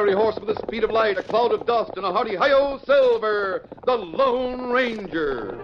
fiery horse with the speed of light, a cloud of dust, and a hearty hi-yo Silver, the Lone Ranger.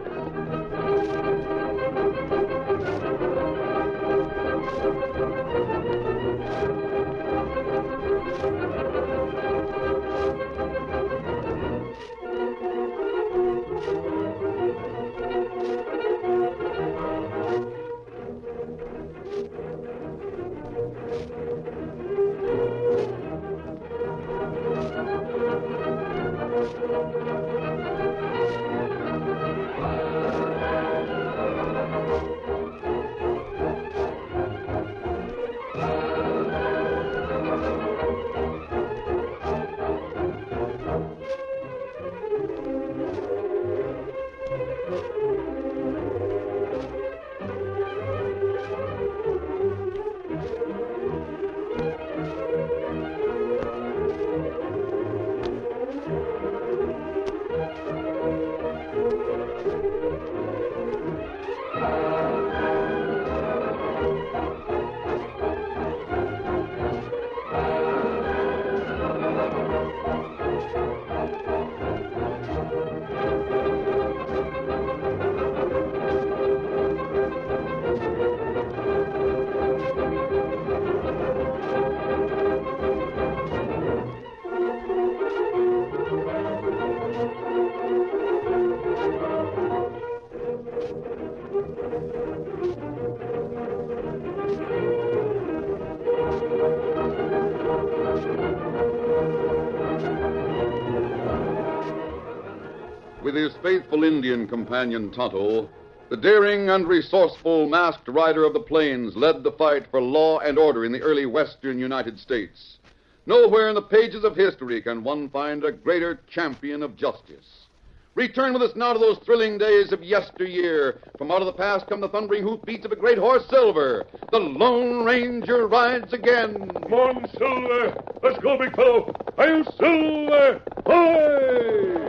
With his faithful Indian companion Tonto, the daring and resourceful masked rider of the plains led the fight for law and order in the early western United States. Nowhere in the pages of history can one find a greater champion of justice. Return with us now to those thrilling days of yesteryear. From out of the past come the thundering hoofbeats of a great horse, Silver. The Lone Ranger rides again. Come on, Silver. Let's go, big fellow. Hi-yo, Silver. Hi!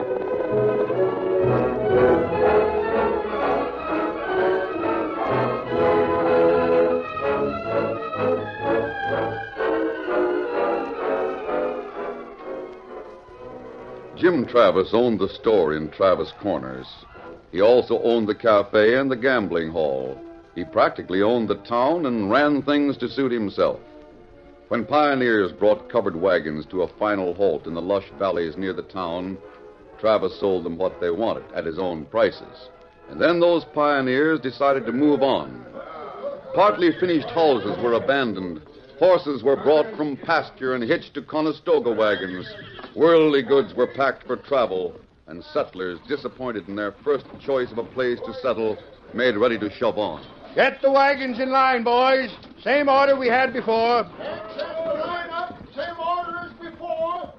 Jim Travis owned the store in Travis Corners. He also owned the cafe and the gambling hall. He practically owned the town and ran things to suit himself. When pioneers brought covered wagons to a final halt in the lush valleys near the town, Travis sold them what they wanted at his own prices. And then those pioneers decided to move on. Partly finished houses were abandoned. Horses were brought from pasture and hitched to Conestoga wagons. Worldly goods were packed for travel, and settlers, disappointed in their first choice of a place to settle, made ready to shove on. Get the wagons in line, boys. Same order we had before. Line up. Same order as before.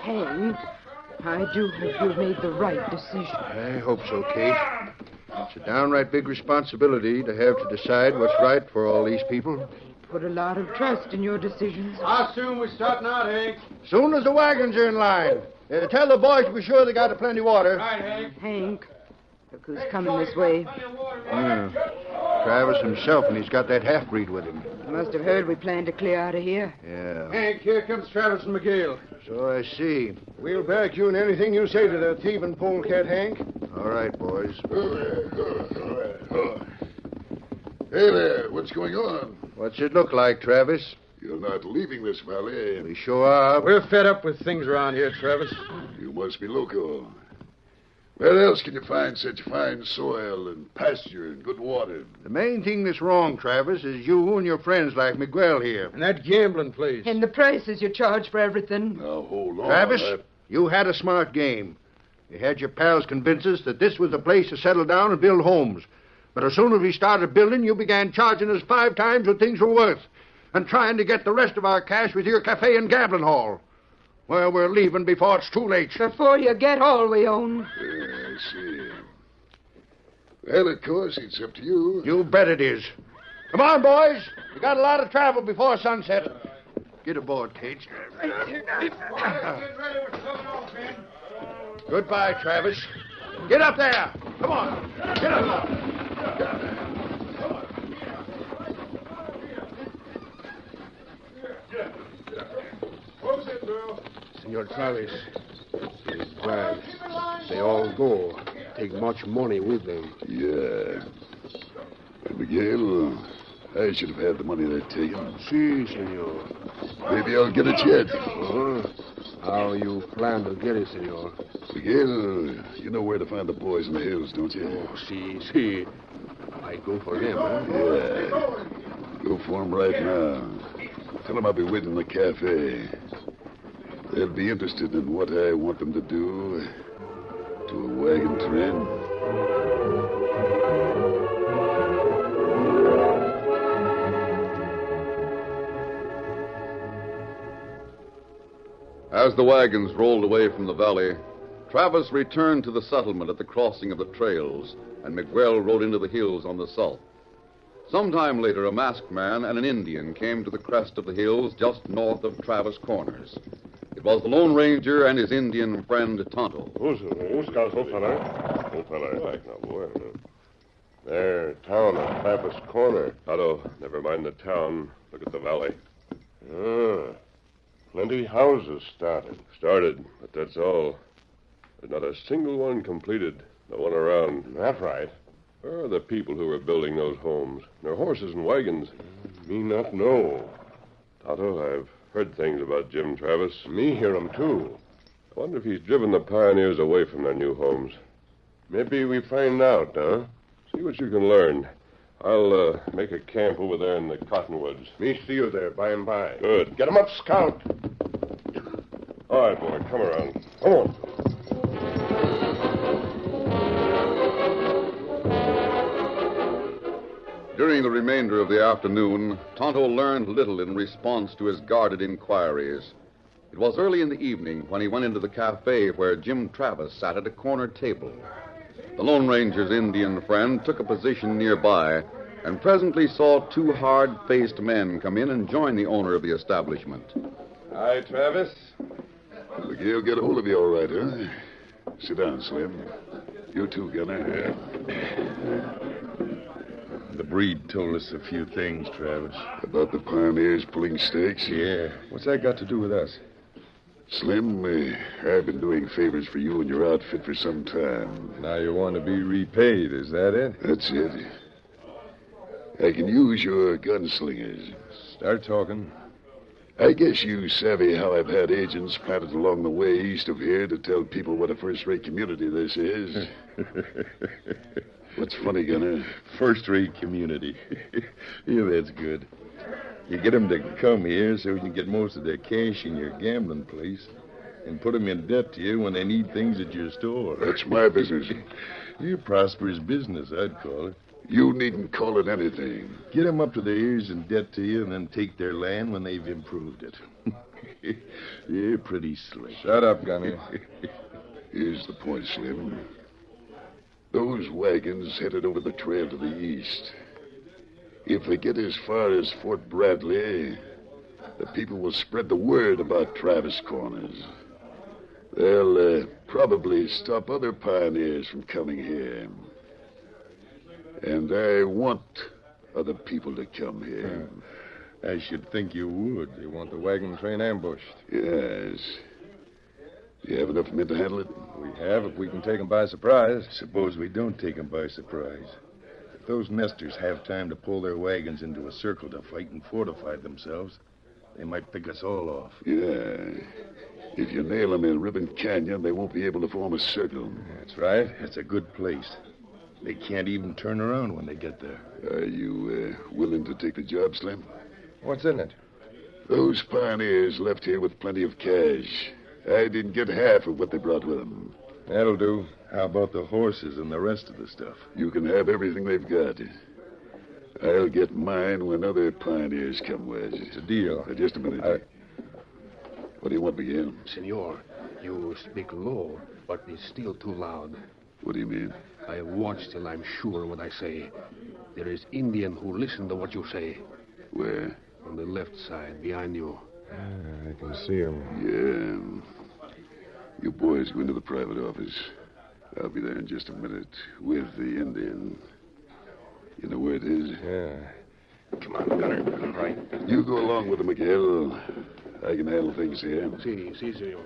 Hank, I do hope you've made the right decision. I hope so, Kate. It's a downright big responsibility to have to decide what's right for all these people. Put a lot of trust in your decisions. How soon we starting out, Hank? Soon as the wagons are in line. Tell the boys to be sure they got plenty of water. Right, Hank. Hank, look who's coming this way. Yeah. Travis himself, and he's got that half-breed with him. You must have heard we planned to clear out of here. Yeah. Hank, here comes Travis and McGill. So I see. We'll back you in anything you say to that thieving polecat, Hank. All right, boys. Hey there, what's going on? What's it look like, Travis? You're not leaving this valley. We sure are. We're fed up with things around here, Travis. You must be local. Where else can you find such fine soil and pasture and good water? The main thing that's wrong, Travis, is you and your friends like Miguel here. And that gambling place. And the prices you charge for everything. Now, hold on. Travis, you had a smart game. You had your pals convince us that this was the place to settle down and build homes. But as soon as we started building, you began charging us 5 times what things were worth and trying to get the rest of our cash with your cafe and gambling hall. Well, we're leaving before it's too late. Before you get all we own. I see. Well, of course, it's up to you. You bet it is. Come on, boys. We got a lot of travel before sunset. Get aboard, Kate. Goodbye, Travis. Get up there. Come on. Get up. Senor Travis. He's glad. They all go. Take much money with them. Yeah. Miguel, I should have had the money they're taking. Si, senor. Maybe I'll get it yet. Uh-huh. How you plan to get it, senor? Miguel, you know where to find the boys in the hills, don't you? Oh, si. I go for them, huh? Yeah. Go for them right now. Tell them I'll be waiting in the cafe. They'll be interested in what I want them to do to a wagon train. As the wagons rolled away from the valley, Travis returned to the settlement at the crossing of the trails, and Miguel rode into the hills on the south. Sometime later, a masked man and an Indian came to the crest of the hills just north of Travis Corners. It was the Lone Ranger and his Indian friend, Tonto. There, town of Travis Corner. Otto, never mind the town. Look at the valley. Plenty houses started, but that's all. There's not a single one completed. No one around. That's right. Where are the people who are building those homes? Their horses and wagons. Me not know. Tonto, I've heard things about Jim Travis. Me hear 'em too. I wonder if he's driven the pioneers away from their new homes. Maybe we find out, huh? See what you can learn. I'll make a camp over there in the cottonwoods. Me see you there by and by. Good. Get 'em up, Scout. All right, boy, come around. Come on. During the remainder of the afternoon, Tonto learned little in response to his guarded inquiries. It was early in the evening when he went into the cafe where Jim Travis sat at a corner table. The Lone Ranger's Indian friend took a position nearby and presently saw two hard-faced men come in and join the owner of the establishment. Hi, Travis. Miguel, get a hold of you all right, huh? Sit down, Slim. You too, Gunner. The breed told us a few things, Travis. About the pioneers pulling stakes? Yeah. What's that got to do with us? Slim, I've been doing favors for you and your outfit for some time. Now you want to be repaid, is that it? That's it. I can use your gunslingers. Start talking. I guess you savvy how I've had agents planted along the way east of here to tell people what a first-rate community this is. What's funny, Gunner? First-rate community. Yeah, that's good. You get them to come here so you can get most of their cash in your gambling place and put them in debt to you when they need things at your store. That's my business. Your prosperous business, I'd call it. You needn't call it anything. Get them up to their ears in debt to you and then take their land when they've improved it. You're pretty slick. Shut up, Gunny. Here's the point, Slim. Those wagons headed over the trail to the east. If they get as far as Fort Bradley, the people will spread the word about Travis Corners. They'll probably stop other pioneers from coming here. And I want other people to come here. I should think you would. You want the wagon train ambushed. Yes. You have enough men to handle it? We have, if we can take them by surprise. Suppose we don't take them by surprise. If those nesters have time to pull their wagons into a circle to fight and fortify themselves, they might pick us all off. Yeah. If you nail them in Ribbon Canyon, they won't be able to form a circle. That's right. That's a good place. They can't even turn around when they get there. Are you willing to take the job, Slim? What's in it? Those pioneers left here with plenty of cash. I didn't get half of what they brought with them. That'll do. How about the horses and the rest of the stuff? You can have everything they've got. I'll get mine when other pioneers come west. It's a deal. Just a minute. What do you want, Miguel? Senor, you speak low, but it's still too loud. What do you mean? I watch till I'm sure what I say. There is Indian who listen to what you say. Where? On the left side, behind you. I can see him. Yeah. You boys go into the private office. I'll be there in just a minute with the Indian. You know where it is? Yeah. Come on, Gunner. All right. You go along with him, Miguel. I can handle things here. Si, senor.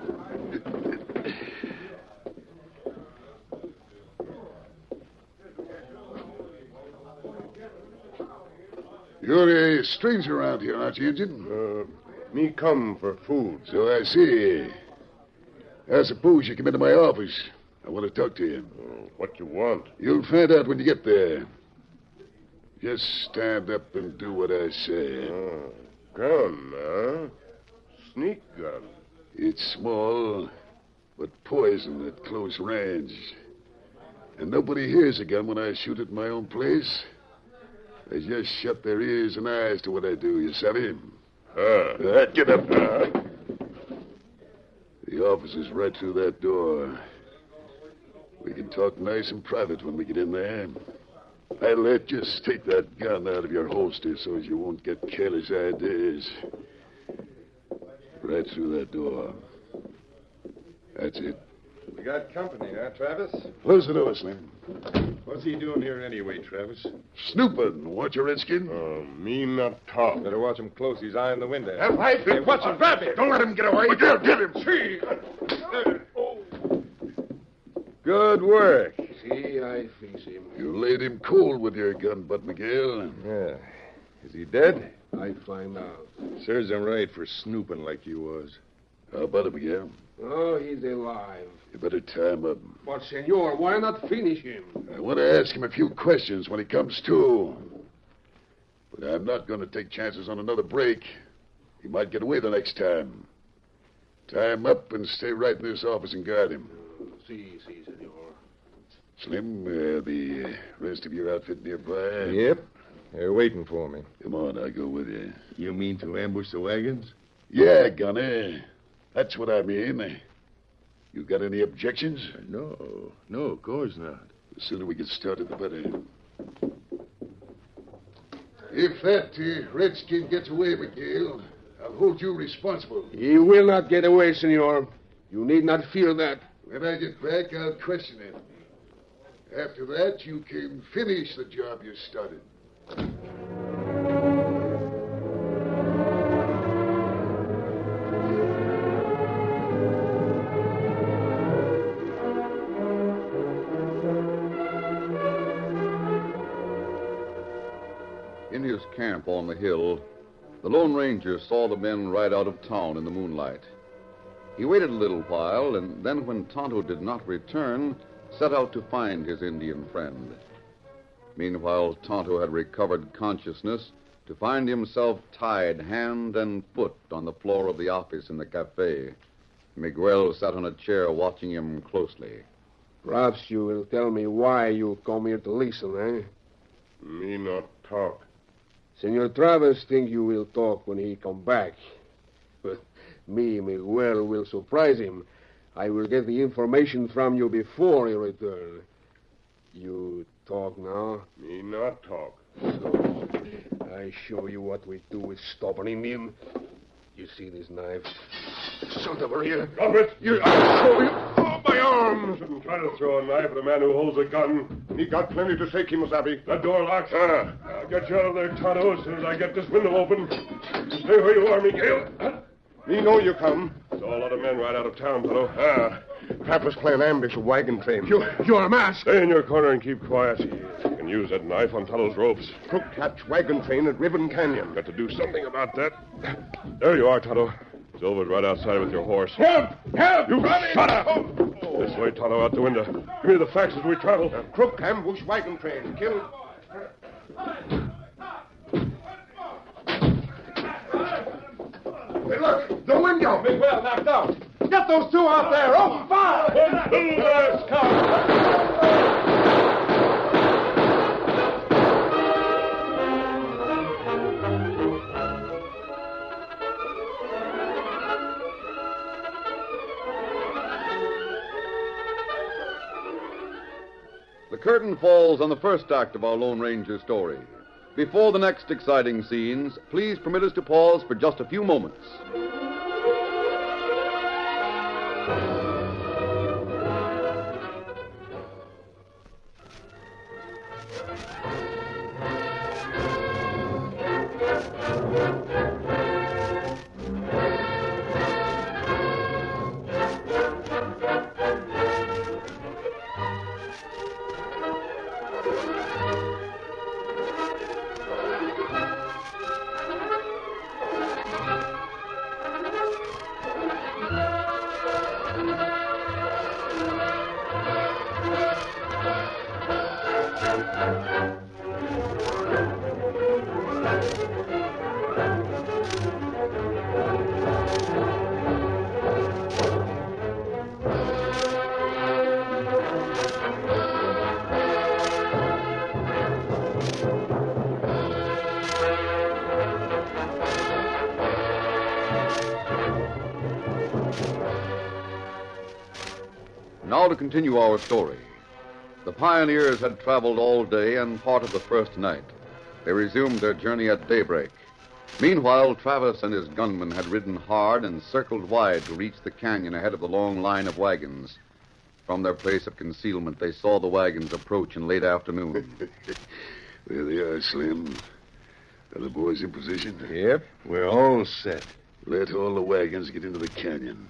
You're a stranger around here, aren't you, Injun? Me come for food. So I see. I suppose you come into my office. I want to talk to you. What you want? You'll find out when you get there. Just stand up and do what I say. Gun, huh? Sneak gun. It's small, but poison at close range. And nobody hears a gun when I shoot at my own place. They just shut their ears and eyes to what I do, you savvy? Get up. The office is right through that door. We can talk nice and private when we get in there. I'll just take that gun out of your holster so as you won't get careless ideas. Right through that door. That's it. We got company, huh, Travis? Close the door, Slim. What's he doing here anyway, Travis? Snooping. Want your redskin? Me not talk. Better watch him close. He's eyeing the window. Hey, watch him. Grab him. Don't let him get away. Miguel, get him. See. Good work. See, I fix him. You laid him cold with your gun, butt, Miguel. Yeah. Is he dead? I find out. Serves him right for snooping like he was. How about it, Miguel? Oh, he's alive. You better tie him up. But, senor, why not finish him? I want to ask him a few questions when he comes to. But I'm not going to take chances on another break. He might get away the next time. Tie him up and stay right in this office and guard him. Si, senor. Slim, the rest of your outfit nearby? Yep. They're waiting for me. Come on, I'll go with you. You mean to ambush the wagons? Yeah, Gunner. That's what I mean. You got any objections? No, of course not. The sooner we get started, the better. If that redskin gets away, Miguel, I'll hold you responsible. He will not get away, senor. You need not fear that. When I get back, I'll question him. After that, you can finish the job you started. In his camp on the hill, the Lone Ranger saw the men ride out of town in the moonlight. He waited a little while, and then when Tonto did not return, set out to find his Indian friend. Meanwhile, Tonto had recovered consciousness to find himself tied hand and foot on the floor of the office in the cafe. Miguel sat on a chair watching him closely. Perhaps you will tell me why you come here to listen, eh? Me not talk. Senor Travis think you will talk when he come back. But me, Miguel, will surprise him. I will get the information from you before he return. You talk now? Me not talk. So, I show you what we do with stubborn Indian. You see these knives? Santa Maria. Drop it! I'll show you. Oh, my arm! Shouldn't try to throw a knife at a man who holds a gun. He got plenty to say, Kimosabe. That door locked. I'll get you out of there, Tonto, as soon as I get this window open. You stay where you are, Miguel. Me know you come. Saw a lot of men ride out of town, Tonto. Trappers plan ambush a wagon train. You're a mask. Stay in your corner and keep quiet. You can use that knife on Tonto's ropes. Crook catch wagon train at Ribbon Canyon. Got to do something about that. There you are, Tonto. Silver's right outside with your horse. Help! Help! You shut up! This way, Tonto, out the window. Give me the facts as we travel. Crook ambush wagon train. Kill. Hey, look! The window! Miguel knocked out. Get those two out there! Open fire! The curtain falls on the first act of our Lone Ranger story. Before the next exciting scenes, please permit us to pause for just a few moments. Now to continue our story. The pioneers had traveled all day and part of the first night. They resumed their journey at daybreak. Meanwhile, Travis and his gunmen had ridden hard and circled wide to reach the canyon ahead of the long line of wagons. From their place of concealment, they saw the wagons approach in late afternoon. There they are, Slim. Are the boys in position? Yep, we're all set. Let all the wagons get into the canyon.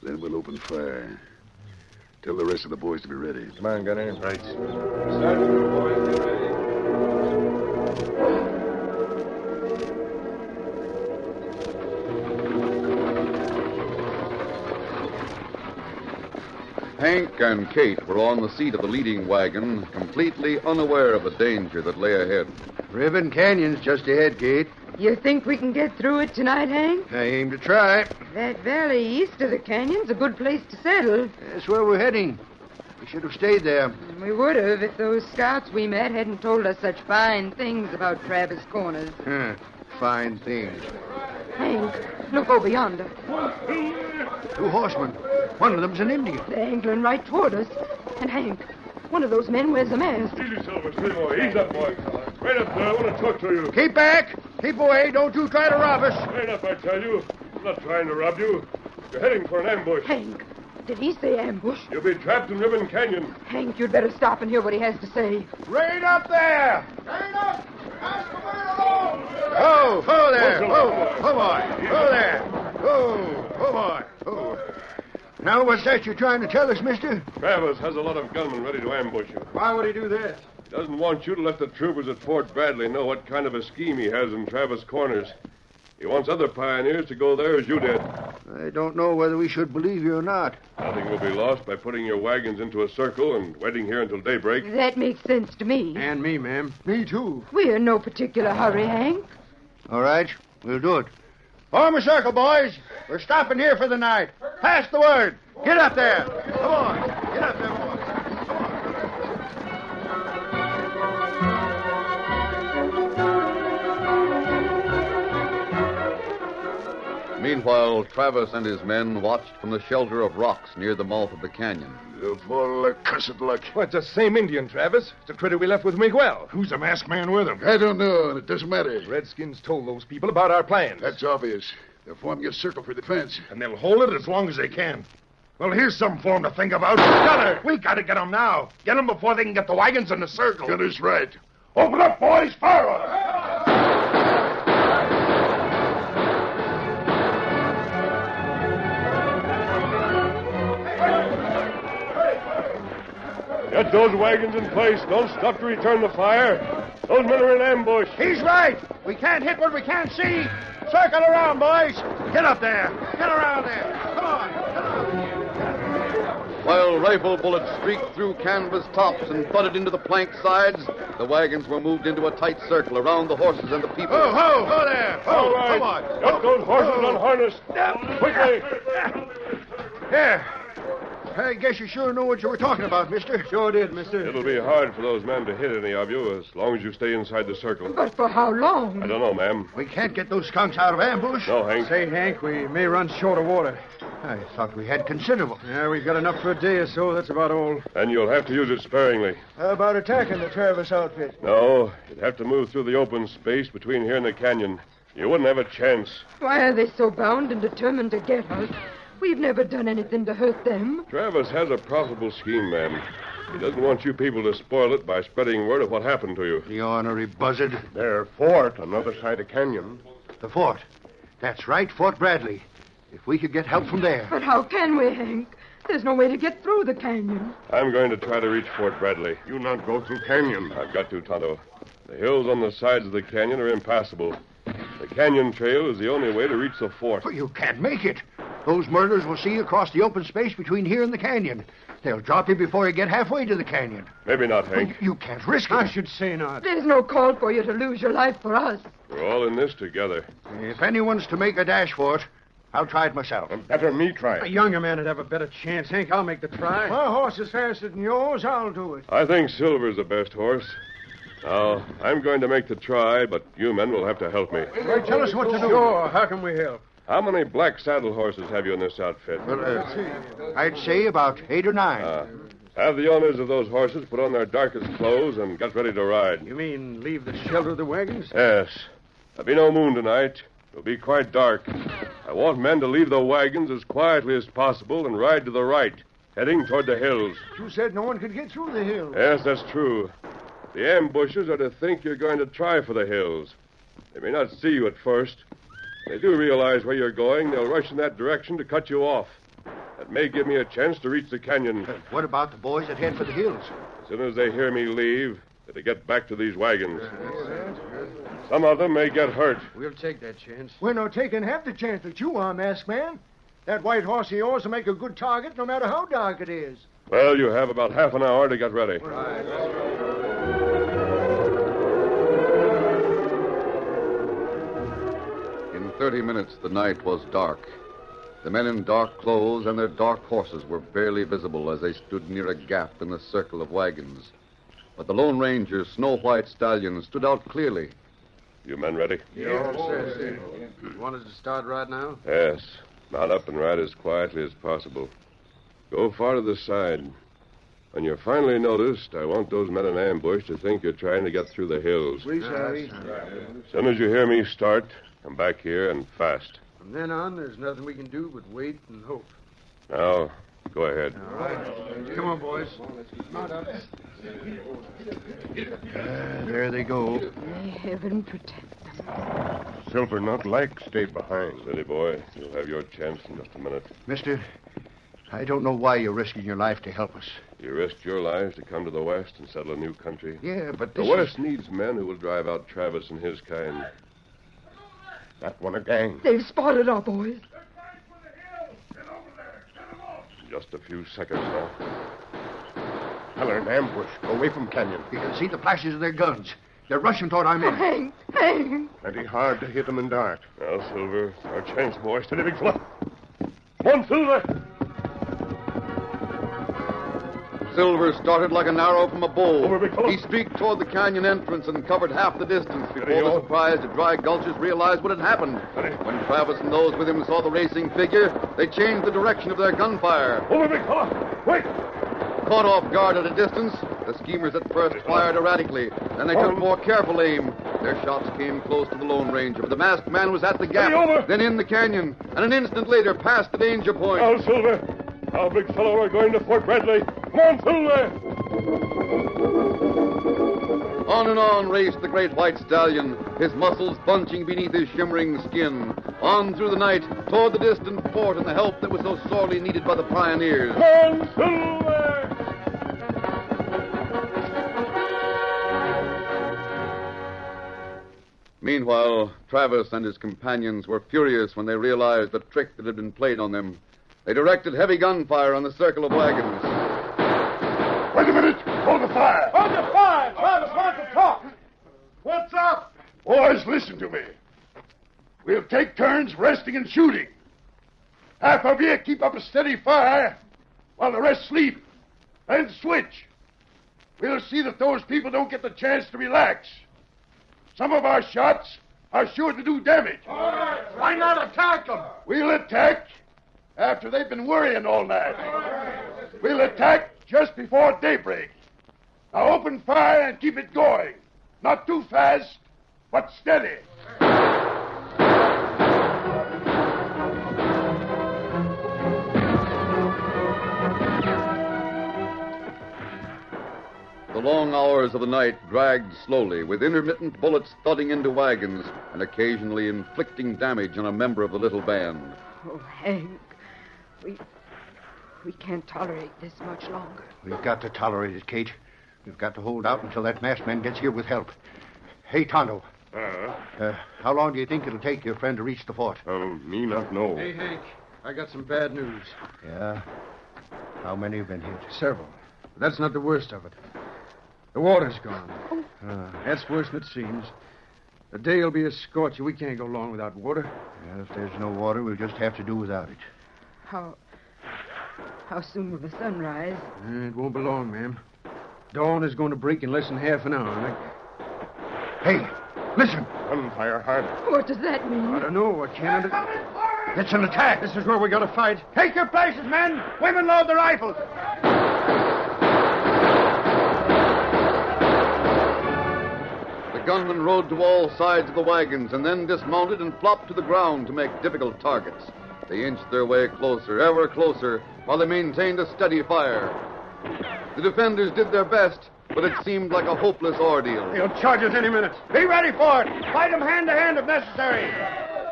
Then we'll open fire. Tell the rest of the boys to be ready. Come on, Gunner. Right. Sergeant, boys, get ready. Hank and Kate were on the seat of the leading wagon, completely unaware of the danger that lay ahead. Ribbon Canyon's just ahead, Kate. You think we can get through it tonight, Hank? I aim to try. That valley east of the canyon's a good place to settle. That's where we're heading. We should have stayed there. We would have if those scouts we met hadn't told us such fine things about Travis Corners. Fine things. Hank, look over yonder. 2 horsemen. One of them's an Indian. They're angling right toward us. And Hank, one of those men wears a mask. Easy, Silver. Steady, boy. Ease up, boy. Right up there. I want to talk to you. Keep back. Keep away. Don't you try to rob us. Straight up, I tell you. I'm not trying to rob you. You're heading for an ambush. Hank, did he say ambush? You'll be trapped in Ribbon Canyon. Hank, you'd better stop and hear what he has to say. Rain up there. Rain up. Ask the word alone. Ho there. Ho, boy. Ho there. Ho, boy. Ho. Now, what's that you're trying to tell us, mister? Travis has a lot of gunmen ready to ambush you. Why would he do that? He doesn't want you to let the troopers at Fort Bradley know what kind of a scheme he has in Travis Corners. He wants other pioneers to go there as you did. I don't know whether we should believe you or not. Nothing will be lost by putting your wagons into a circle and waiting here until daybreak. That makes sense to me. And me, ma'am. Me, too. We're in no particular hurry, Hank. All right, we'll do it. Form a circle, boys. We're stopping here for the night. Pass the word. Get up there. Come on. Get up there, boys. Meanwhile, Travis and his men watched from the shelter of rocks near the mouth of the canyon. Of all the cussed luck. Well, it's the same Indian, Travis. It's the critter we left with Miguel. Who's the masked man with him? I don't know, and it doesn't matter. Redskins told those people about our plans. That's obvious. They're forming a circle for defense. And they'll hold it as long as they can. Well, here's something for them to think about. Gunner, we gotta get them now. Get them before they can get the wagons in the circle. Gunner's right. Open up, boys. Fire on them. Get those wagons in place. Don't stop to return the fire. Those men are in ambush. He's right. We can't hit what we can't see. Circle around, boys. Get up there. Get around there. Come on. While rifle bullets streaked through canvas tops and butted into the plank sides, the wagons were moved into a tight circle around the horses and the people. Ho there. Ho, All right. come on. Get those horses unharnessed. Quickly. Here. I guess you sure know what you were talking about, mister. Sure did, mister. It'll be hard for those men to hit any of you as long as you stay inside the circle. But for how long? I don't know, ma'am. We can't get those skunks out of ambush. No, Hank. Say, Hank, we may run short of water. I thought we had considerable. Yeah, we've got enough for a day or so. That's about all. And you'll have to use it sparingly. How about attacking the Travis outfit? No, you'd have to move through the open space between here and the canyon. You wouldn't have a chance. Why are they so bound and determined to get us? We've never done anything to hurt them. Travis has a profitable scheme, ma'am. He doesn't want you people to spoil it by spreading word of what happened to you. The ornery buzzard. Their fort on the other side of canyon. The fort. That's right, Fort Bradley. If we could get help from there. But how can we, Hank? There's no way to get through the canyon. I'm going to try to reach Fort Bradley. You not go through canyon. I've got to, Tonto. The hills on the sides of the canyon are impassable. The canyon trail is the only way to reach the fort. Well, you can't make it. Those murderers will see you across the open space between here and the canyon. They'll drop you before you get halfway to the canyon. Maybe not, Hank. You can't risk it. I should say not. There's no call for you to lose your life for us. The We're all in this together. If anyone's to make a dash for it, I'll try it myself. Better me try A it. younger man would have a better chance, Hank. I'll make the try. My horse is faster than yours. I'll do it. I think Silver's the best horse. Now, I'm going to make the try, but you men will have to help me. Right, tell us what to do. Sure. How can we help? How many black saddle horses have you in this outfit? Well, I'd say about 8 or 9. Have the owners of those horses put on their darkest clothes and get ready to ride. You mean leave the shelter of the wagons? Yes. There'll be no moon tonight. It'll be quite dark. I want men to leave the wagons as quietly as possible and ride to the right, heading toward the hills. You said no one could get through the hill. Yes, that's true. The ambushers are to think you're going to try for the hills. They may not see you at first. If they do realize where you're going, they'll rush in that direction to cut you off. That may give me a chance to reach the canyon. What about the boys that head for the hills? As soon as they hear me leave, they're to get back to these wagons. Some of them may get hurt. We'll take that chance. We're not taking half the chance that you are, masked man. That white horse of yours will make a good target no matter how dark it is. Well, you have about half an hour to get ready. In 30 minutes, the night was dark. The men in dark clothes and their dark horses were barely visible as they stood near a gap in the circle of wagons. But the Lone Ranger's snow-white stallion stood out clearly. You men ready? You want us to start right now? Yes. Mount up and ride as quietly as possible. Go far to the side. When you're finally noticed, I want those men in ambush to think you're trying to get through the hills. As soon as you hear me start, come back here and fast. From then on, there's nothing we can do but wait and hope. Now, go ahead. All right. Come on, boys. Mount up. There they go. May heaven protect them. Silver not like stay behind. Steady, boy. You'll have your chance in just a minute. Mister, I don't know why you're risking your life to help us. You risked your lives to come to the West and settle a new country. Yeah, but The this West needs men who will drive out Travis and his kind. That one a gang. They've spotted our boys. Just a few seconds now. Feller in ambush. Go away from canyon. You can see the flashes of their guns. They're rushing toward our men. Hank. Plenty hard to hit them in dark. Now, Silver, our chance, boy. Steady, big fella. Come on, Silver. Silver started like an arrow from a bow. Over, big fellow. He streaked toward the canyon entrance and covered half the distance before Steady, the y'all. surprised Dry Gulchers realized what had happened. Steady. When Travis and those with him saw the racing figure, they changed the direction of their gunfire. Over, big fella. Wait. Caught off guard at a distance, the schemers at first fired erratically. Then they took more careful aim. Their shots came close to the Lone Ranger, but the masked man was at the gap, Steady, over. then in the canyon, and an instant later past the danger point. Now, Silver. Now, big fellow, we're going to Fort Bradley. Come on, Silver. On and on raced the great white stallion, his muscles bunching beneath his shimmering skin. On through the night, toward the distant fort and the help that was so sorely needed by the pioneers. Come on, Silver. Meanwhile, Travis and his companions were furious when they realized the trick that had been played on them. They directed heavy gunfire on the circle of wagons. Wait a minute. Hold the fire. Hold the fire! Travis wants to talk. What's up? Boys, listen to me. We'll take turns resting and shooting. Half of you keep up a steady fire while the rest sleep. Then switch. We'll see that those people don't get the chance to relax. Some of our shots are sure to do damage. All right. Why not attack them? We'll attack after they've been worrying all night. We'll attack just before daybreak. Now open fire and keep it going. Not too fast, but steady. The long hours of the night dragged slowly, with intermittent bullets thudding into wagons and occasionally inflicting damage on a member of the little band. Oh, Hank. We can't tolerate this much longer. We've got to tolerate it, Kate. We've got to hold out until that masked man gets here with help. Hey, Tonto. How long do you think it'll take your friend to reach the fort? Me not know. Hey, Hank, I got some bad news. Yeah? How many have been hit? Several. But that's not the worst of it. The water's gone. That's worse than it seems. The day'll be a scorcher. We can't go long without water. Well, if there's no water, we'll just have to do without it. How soon will the sun rise? It won't be long, ma'am. Dawn is going to break in less than half an hour. Hey, listen. Gunfire, Hart. What does that mean? I don't know. I can't It's an attack. This is where we got to fight. Take your places, men. Women load the rifles. The gunmen rode to all sides of the wagons and then dismounted and flopped to the ground to make difficult targets. They inched their way closer, ever closer, while they maintained a steady fire. The defenders did their best, but it seemed like a hopeless ordeal. He'll charge us any minute. Be ready for it. Fight them hand to hand if necessary.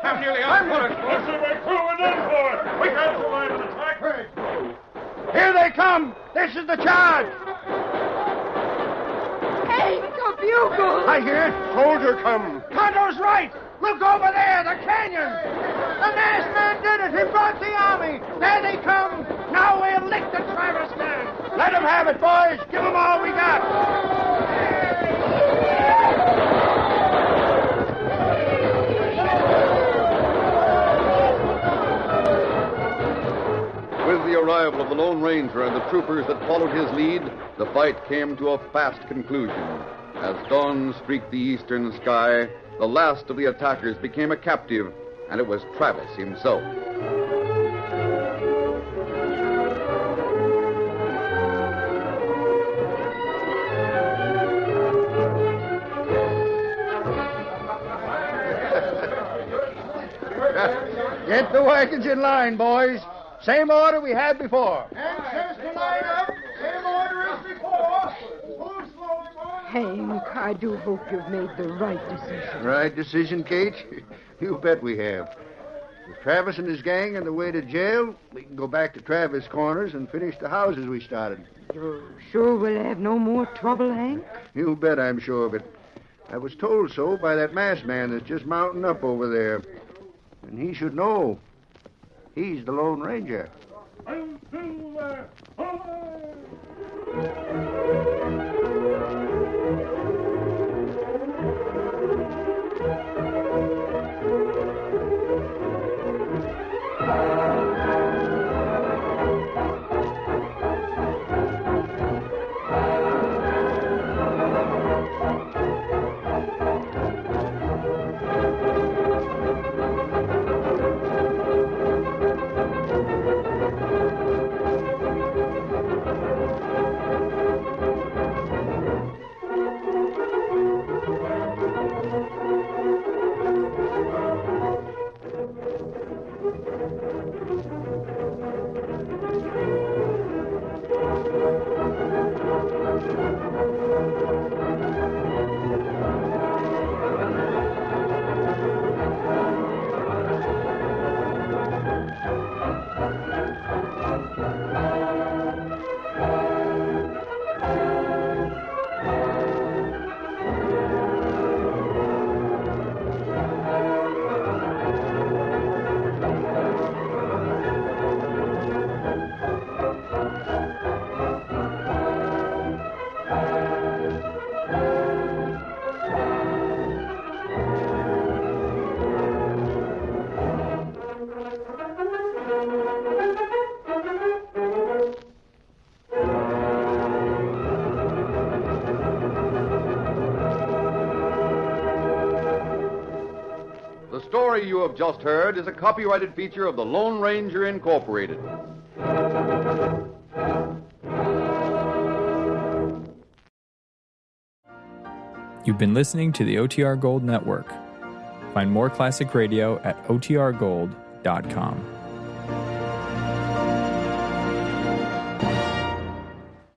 I'm nearly out of water. Listen, we're through. We're done for. We can't survive an attack. Here they come. This is the charge. Hey, the bugle! I hear it. Soldier come. Tonto's right. Look over there, the canyon. The masked man did it. He brought the army. There they come. Now we'll lick the Travis gang. Let them have it, boys. Give them all we got. With the arrival of the Lone Ranger and the troopers that followed his lead, the fight came to a fast conclusion. As dawn streaked the eastern sky, the last of the attackers became a captive, and it was Travis himself. Get the wagons in line, boys. Same order we had before. Says to line up. Same order as before. Move slowly, boys. Hank, I do hope you've made the right decision. Right decision, Kate? You bet we have. With Travis and his gang on the way to jail, we can go back to Travis Corners and finish the houses we started. You're sure we'll have no more trouble, Hank? You bet I'm sure of it. I was told so by that masked man that's just mounting up over there. And he should know. He's the Lone Ranger. The story you have just heard is a copyrighted feature of the Lone Ranger Incorporated. You've been listening to the OTR Gold Network. Find more classic radio at otrgold.com.